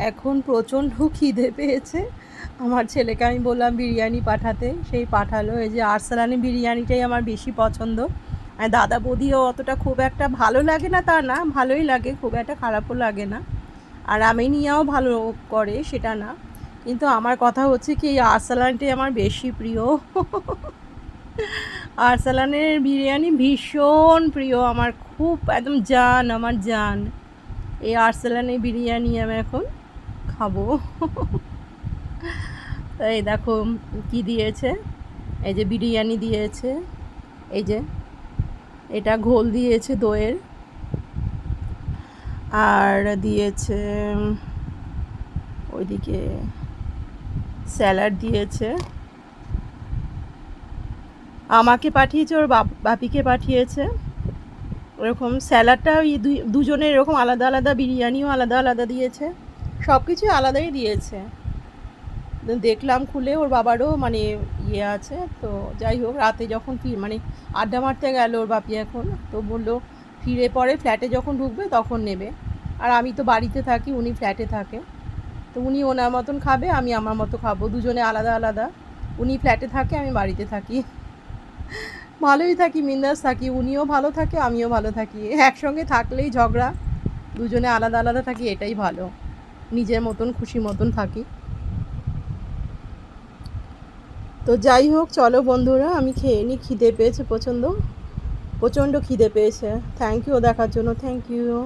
এখন প্রচণ্ড খিদে পেয়েছে। আমার ছেলেকে আমি বললাম বিরিয়ানি পাঠাতে, সেই পাঠালো। এই যে আরসালানি বিরিয়ানিটাই আমার বেশি পছন্দ। আর দাদা বৌদিও অতটা খুব একটা ভালো লাগে না তা না, ভালোই লাগে, খুব একটা খারাপও লাগে না। আর আমিনিয়াও ভালো করে সেটা না, কিন্তু আমার কথা হচ্ছে কি এই আরসালানটাই আমার বেশি প্রিয়। আরসালানের বিরিয়ানি ভীষণ প্রিয় আমার, খুব একদম জান, আমার জান। এই আরসালানের বিরিয়ানি আমি এখন খাবো। তো এই দেখো কি দিয়েছে, এই যে বিরিয়ানি দিয়েছে, এই যে এটা ঘোল দিয়েছে দইয়ের, আর দিয়েছে ওইদিকে স্যালাড দিয়েছে। আমাকে পাঠিয়েছে, ওর বাপিকে পাঠিয়েছে। ওরকম স্যালাডটা ওই দুজনের এরকম আলাদা আলাদা, বিরিয়ানিও আলাদা আলাদা দিয়েছে, সব কিছু আলাদাই দিয়েছে। দেখলাম খুলে, ওর বাবারও মানে ইয়ে আছে। তো যাই হোক, রাতে যখন মানে আড্ডা মারতে গেল ওর বাপি এখন, তো বললো ফিরে পরে ফ্ল্যাটে যখন ঢুকবে তখন নেবে। আর আমি তো বাড়িতে থাকি, উনি ফ্ল্যাটে থাকে, তো উনি ওনার মতন খাবে, আমি আমার মতো খাবো, দুজনে আলাদা আলাদা। উনি ফ্ল্যাটে থাকে, আমি বাড়িতে থাকি। ভালোই থাকি, বিন্দাস থাকি, উনিও ভালো থাকে, আমিও ভালো থাকি। একসঙ্গে থাকলেই ঝগড়া, দুজনে আলাদা আলাদা থাকি, এটাই ভালো। নিজের মতন খুশি মতন থাকি। তো যাই হোক, চলো বন্ধুরা, আমি খেয়ে নিই, খিদে পেয়েছে প্রচণ্ড, প্রচণ্ড খিদে পেয়েছে। থ্যাংক ইউ দেখার জন্য, থ্যাংক ইউ।